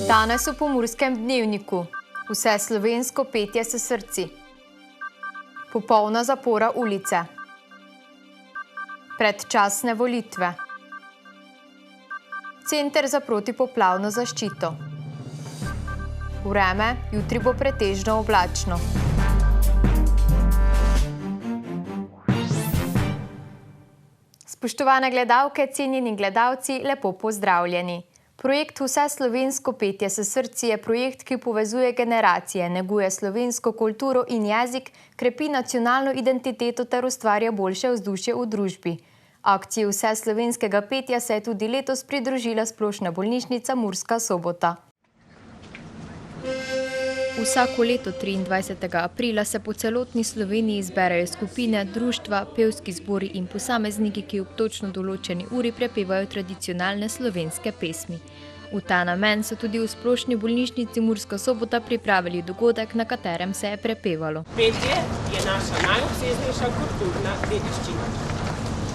Danes v Pomurskem dnevniku. Vse slovensko petje s srci. Popolna zapora ulice. Predčasne volitve. Center za protipoplavno zaščito. Vreme, jutri bo pretežno oblačno. Spoštovane gledalke, cenjeni gledalci, lepo pozdravljeni. Projekt Vse slovensko petje s srci je projekt, ki povezuje generacije, neguje slovensko kulturo in jezik, krepi nacionalno identiteto ter ustvarja boljše vzdušje v družbi. Akciji Vse slovenskega petja se je tudi letos pridružila Splošna bolnišnica Murska Sobota. Vsako leto 23. aprila se po celotni Sloveniji zberejo skupine, društva, pevski zbori in posamezniki, ki ob točno določeni uri prepevajo tradicionalne slovenske pesmi. V ta namen so tudi v Splošni bolnišnici Murska Sobota pripravili dogodek, na katerem se je prepevalo. Petje je naša najobsežnejša kulturna dediščina.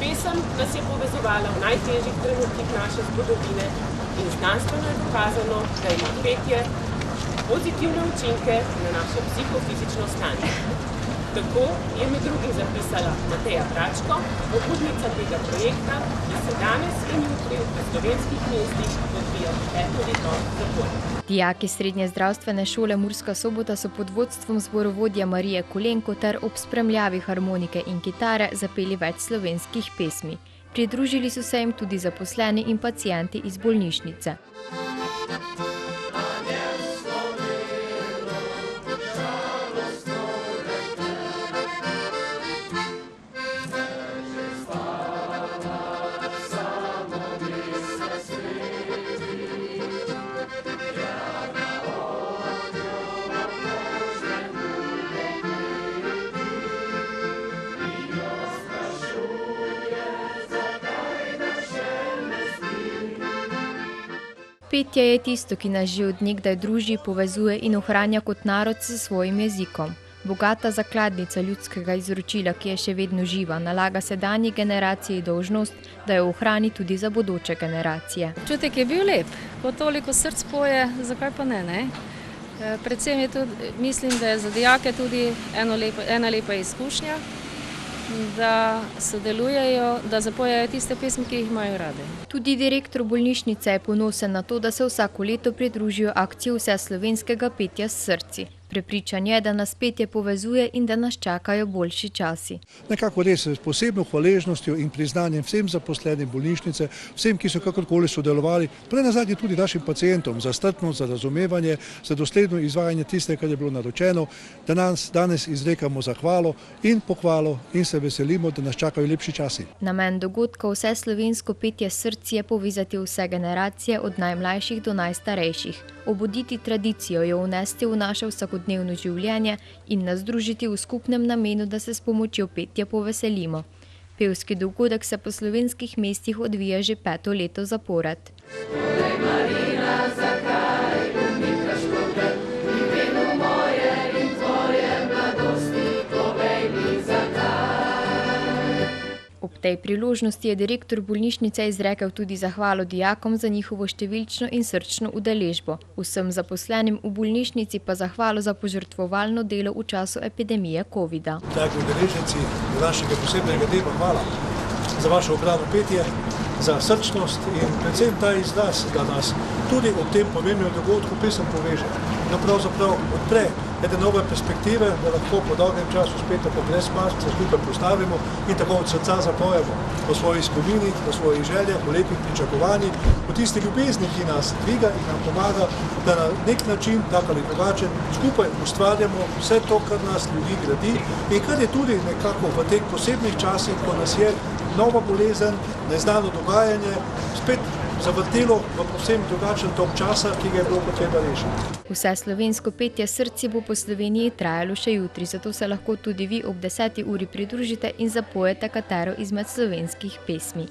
Pesem nas je povezovala v najtežjih trenutkih naše zgodovine in znanstveno je dokazano, da ima petje pozitivne učinke na naše psihofizično stanje. Tako je med drugim zapisala Mateja Bračko, pobudnica tega projekta, ki se danes in jutri v slovenskih mestih odvija 5. leto zapora. Dijaki Srednje zdravstvene šole Murska Sobota so pod vodstvom zborovodje Marije Kolenko ter ob spremljavi harmonike in kitare zapeli več slovenskih pesmi. Pridružili so se jim tudi zaposleni in pacienti iz bolnišnice. Petje je tisto, ki nas že od nekdaj druži, povezuje in ohranja kot narod s svojim jezikom. Bogata zakladnica ljudskega izročila, ki je še vedno živa, nalaga sedanji generaciji dolžnost, da jo ohrani tudi za bodoče generacije. Čutek je bil lep, ko toliko src poje, zakaj pa ne? Predvsem je tudi, mislim, da je za dijake tudi ena lepa izkušnja, da sodelujejo, da zapojejo tiste pesmi, ki jih imajo rade. Tudi direktor bolnišnice je ponosen na to, da se vsako leto pridružijo akciji Vse slovenskega petja s srci. Prepričan je, da nas petje povezuje in da nas čakajo boljši časi. Nekako res s posebno hvaležnostjo in priznanjem vsem zaposlenim bolnišnice, vsem, ki so kakorkoli sodelovali, prenazadnje tudi našim pacientom za strpnost, za razumevanje, za dosledno izvajanje tistega, kar je bilo naročeno, da danes izrekamo zahvalo in pohvalo in se veselimo, da nas čakajo lepši časi. Namen dogodka Vse slovensko petje s srci je povezati vse generacije od najmlajših do najstarejših. Obuditi tradicijo, jo vnesti v naše vsakodnevno življenje in nas združiti v skupnem namenu, da se s pomočjo petja poveselimo. Pevski dogodek se po slovenskih mestih odvija že 5. leto zapored. Ob tej priložnosti je direktor bolnišnice izrekel tudi zahvalo dijakom za njihovo številčno in srčno udeležbo. Vsem zaposlenim v bolnišnici pa zahvalo za požrtvovalno delo v času epidemije covida. Dragi udeleženci našega posebnega dela, hvala za vašo obrano petje, za srčnost in predvsem ta izraz, da nas tudi ob tem pomembnem dogodku pesem poveže. Da pravzaprav odpre ene nove perspektive, da lahko po dolgem času spet tako brez mask se skupaj postavimo in tako od srca zapojemo o svojih spominih, o svojih željah, o lepih pričakovanjih, o tisti ljubezni, ki nas dviga in nam pomaga, da na nek način, tak ali drugačen, skupaj ustvarjamo vse to, kar nas ljudi gradi in kar je tudi nekako v teh posebnih časih, ko nas je nova bolezen, neznano dogajanje, spet zavrtelo v povsem drugačen tok časa, ki ga je bilo potreba rešiti. Vse slovensko petje s srci bo po Sloveniji trajalo še jutri, zato se lahko tudi vi ob 10. uri pridružite in zapojete katero izmed slovenskih pesmi.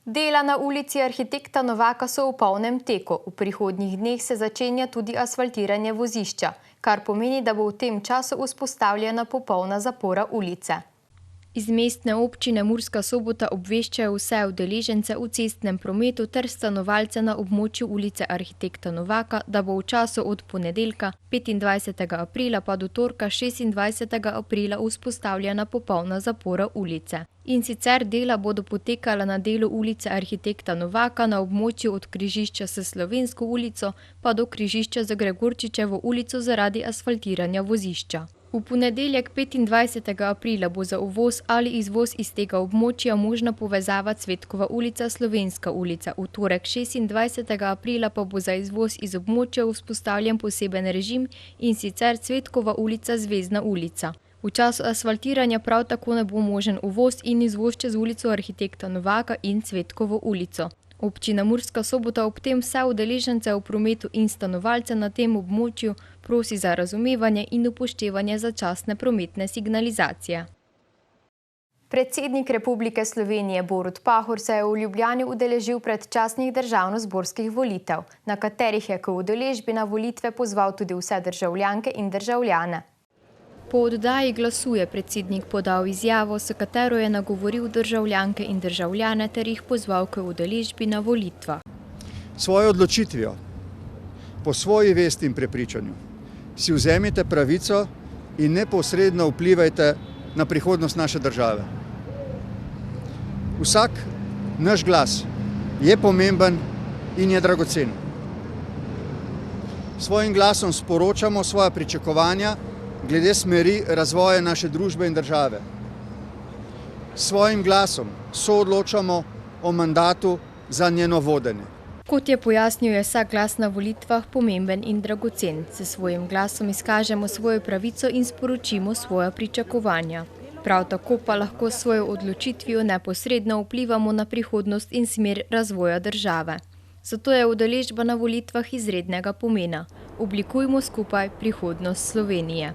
Dela na ulici arhitekta Novaka so v polnem teku. V prihodnjih dneh se začenja tudi asfaltiranje vozišča, kar pomeni, da bo v tem času vzpostavljena popolna zapora ulice. Iz mestne občine Murska Sobota obveščajo vse udeležence v cestnem prometu ter stanovalce na območju ulice Arhitekta Novaka, da bo v času od ponedeljka 25. aprila pa do torka 26. aprila vzpostavljena popolna zapora ulice. In sicer dela bodo potekala na delu ulice Arhitekta Novaka na območju od križišča s Slovensko ulico pa do križišča z Gregorčičevo ulico zaradi asfaltiranja vozišča. V ponedeljek 25. aprila bo za uvoz ali izvoz iz tega območja možna povezava Cvetkova ulica Slovenska ulica. V torek 26. aprila pa bo za izvoz iz območja vzpostavljen poseben režim in sicer Cvetkova ulica Zvezdna ulica. V času asfaltiranja prav tako ne bo možen uvoz in izvoz čez ulico Arhitekta Novaka in Cvetkovo ulico. Občina Murska Sobota ob tem vse udeležence v prometu in stanovalce na tem območju prosi za razumevanje in upoštevanje začasne prometne signalizacije. Predsednik Republike Slovenije Borut Pahor se je v Ljubljani udeležil predčasnih državnozborskih volitev, na katerih je k udeležbi na volitve pozval tudi vse državljanke in državljane. Po oddaji glasu je predsednik podal izjavo, s katero je nagovoril državljanke in državljane ter jih pozval k udeležbi na volitvah. Svojo odločitvijo, po svoji vesti in prepričanju, si vzemite pravico in neposredno vplivajte na prihodnost naše države. Vsak naš glas je pomemben in je dragocen. Svojim glasom sporočamo svoja pričakovanja glede smeri razvoja naše družbe in države. Svojim glasom soodločamo o mandatu za njeno vodenje. Kot je pojasnil, je vsak glas na volitvah pomemben in dragocen. S svojim glasom izkažemo svojo pravico in sporočimo svoja pričakovanja. Prav tako pa lahko s svojo odločitvijo neposredno vplivamo na prihodnost in smer razvoja države. Zato je udeležba na volitvah izrednega pomena. Oblikujmo skupaj prihodnost Slovenije.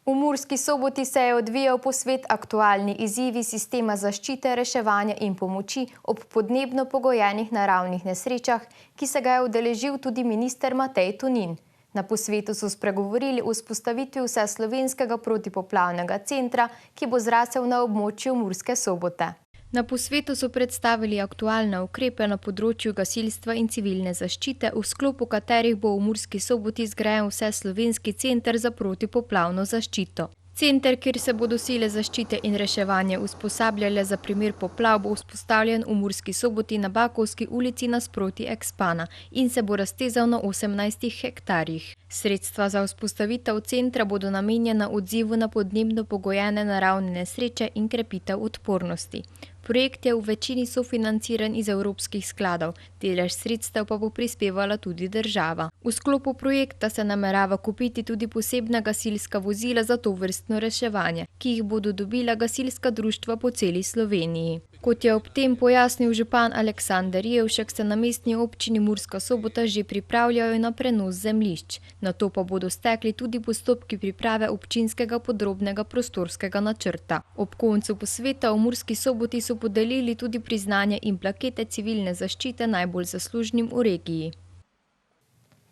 V Murski Soboti se je odvijal posvet Aktualni izzivi sistema zaščite, reševanja in pomoči ob podnebno pogojenih naravnih nesrečah, ki se ga je udeležil tudi minister Matej Tonin. Na posvetu so spregovorili o vzpostavitvi vseslovenskega protipoplavnega centra, ki bo zrasel na območju Murske Sobote. Na posvetu so predstavili aktualne ukrepe na področju gasilstva in civilne zaščite, v sklopu katerih bo v Murski Soboti zgrajen vseslovenski center za protipoplavno zaščito. Center, kjer se bodo sile zaščite in reševanje usposabljale za primer poplav, bo vzpostavljen v Murski Soboti na Bakovski ulici nasproti Expana in se bo raztezal na 18 hektarjih. Sredstva za vzpostavitev centra bodo namenjena odzivu na podnebno pogojene naravne nesreče in krepitev odpornosti. Projekt je v večini sofinanciran iz evropskih skladov, delež sredstev pa bo prispevala tudi država. V sklopu projekta se namerava kupiti tudi posebna gasilska vozila za tovrstno reševanje, ki jih bodo dobila gasilska društva po celi Sloveniji. Kot je ob tem pojasnil župan Aleksander Jevšek, se na mestni občini Murska Sobota že pripravljajo na prenos zemljišč. Nato pa bodo stekli tudi postopki priprave občinskega podrobnega prostorskega načrta. Ob koncu posveta v Murski Soboti so podelili tudi priznanja in plakete civilne zaščite najbolj zaslužnim v regiji.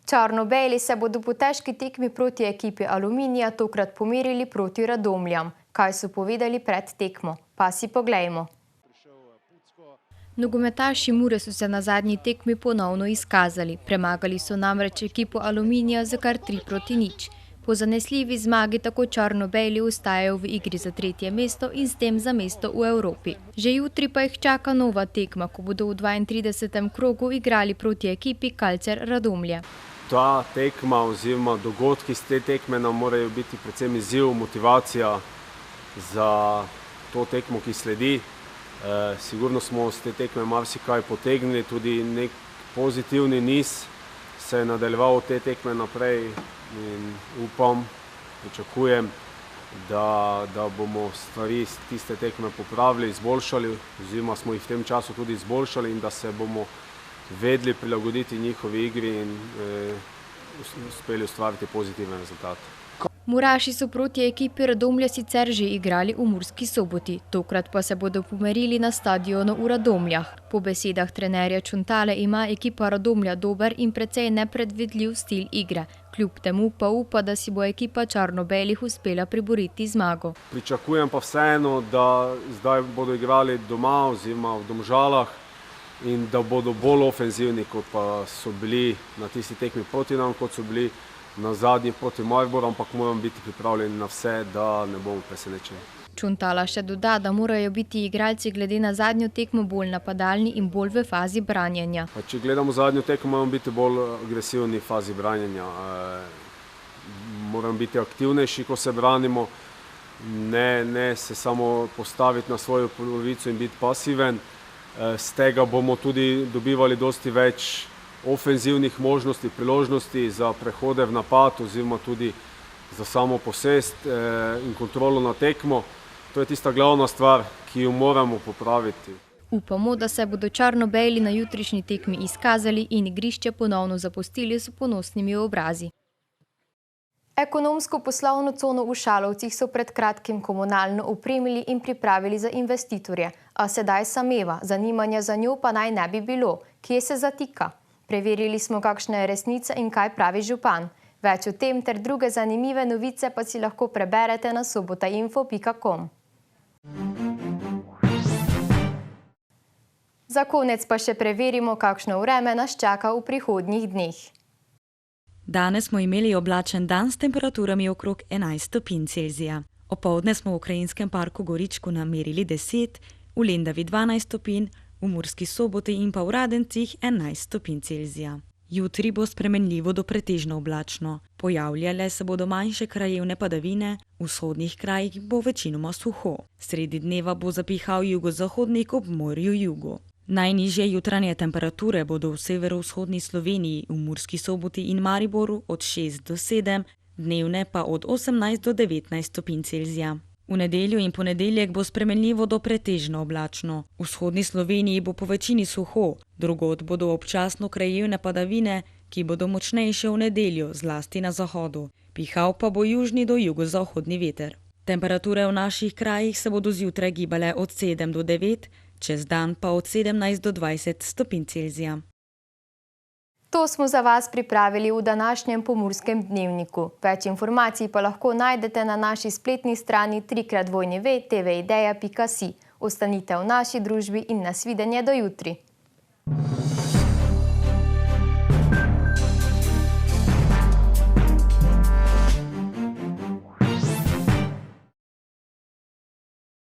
Črno-beli se bodo po težki tekmi proti ekipi Aluminija tokrat pomerili proti Radomljam. Kaj so povedali pred tekmo? Pa si poglejmo. Nogometaši Mure so se na zadnji tekmi ponovno izkazali. Premagali so namreč ekipo Aluminija za kar 3-0. Po zanesljivi zmagi tako črno-beli ostajajo v igri za 3. mesto in s tem za mesto v Evropi. Že jutri pa jih čaka nova tekma, ko bodo v 32. krogu igrali proti ekipi Kalcer Radomlje. Ta tekma oziroma dogodki z te tekme nam morajo biti predvsem izziv, motivacija za to tekmo, ki sledi. Sigurno smo z te tekme marsikaj potegnili, tudi nek pozitivni niz se je nadaljeval od te tekme naprej in upam, pričakujem, da bomo stvari z tiste tekme popravili, izboljšali, oziroma smo jih v tem času tudi izboljšali in da se bomo vedeli prilagoditi njihovi igri in uspeli ustvariti pozitiven rezultat. Muraši so proti ekipi Radomlja sicer že igrali v Murski Soboti, tokrat pa se bodo pomerili na stadionu v Radomljah. Po besedah trenerja Čuntale ima ekipa Radomlja dober in precej nepredvidljiv stil igre. Kljub temu pa upa, da si bo ekipa črno-belih uspela priboriti zmago. Pričakujem pa vseeno, da zdaj bodo igrali doma oziroma v Domžalah in da bodo bolj ofenzivni, kot pa so bili na tisti tekmi proti nam, kot so bili na zadnji proti Mariboru, ampak moramo biti pripravljeni na vse, da ne bomo presenečeni. Čuntala še doda, da morajo biti igralci glede na zadnjo tekmo bolj napadalni in bolj v fazi branjenja. Če gledamo zadnjo tekmo, moramo biti bolj agresivni v fazi branjenja. Moramo biti aktivnejši, ko se branimo, ne se samo postaviti na svojo polovico in biti pasiven. Z tega bomo tudi dobivali dosti več ofenzivnih možnosti, priložnosti za prehode v napad oziroma tudi za samo posest in kontrolo na tekmo. To je tista glavna stvar, ki jo moramo popraviti. Upamo, da se bodo črno-beli na jutrišnji tekmi izkazali in igrišče ponovno zapustili s ponosnimi obrazi. Ekonomsko-poslovno cono v Šalovcih so pred kratkim komunalno opremili in pripravili za investitorje, a sedaj sameva, zanimanja za njo pa naj ne bi bilo. Kje se zatika? Preverili smo, kakšna je resnica in kaj pravi župan. Več o tem ter druge zanimive novice pa si lahko preberete na sobotainfo.com. Za konec pa še preverimo, kakšno vreme nas čaka v prihodnjih dneh. Danes smo imeli oblačen dan s temperaturami okrog 11 stopinj Celzija. Opoldne smo v Krajinskem parku Goričku namerili 10, v Lendavi 12 stopinj, v Murski Soboti in pa v Radencih 11 stopinj Celzija. Jutri bo spremenljivo do pretežno oblačno. Pojavljale se bodo manjše krajevne padavine, v vzhodnih krajih bo večinoma suho. Sredi dneva bo zapihal jugozahodnik ob morju jugu. Najnižje jutranje temperature bodo v severovzhodni Sloveniji, v Murski Soboti in Mariboru od 6 do 7, dnevne pa od 18 do 19 stopinj Celzija. V nedeljo in ponedeljek bo spremenljivo do pretežno oblačno. V vzhodni Sloveniji bo po večini suho, drugod bodo občasno krajevne padavine, ki bodo močnejše v nedeljo, zlasti na zahodu. Pihal pa bo južni do jugozahodni veter. Temperature v naših krajih se bodo zjutraj gibale od 7 do 9, čez dan pa od 17 do 20 stopinj Celzija. To smo za vas pripravili v današnjem Pomurskem dnevniku. Več informacij pa lahko najdete na naši spletni strani www.tvideja.si. Ostanite v naši družbi in nasvidenje do jutri.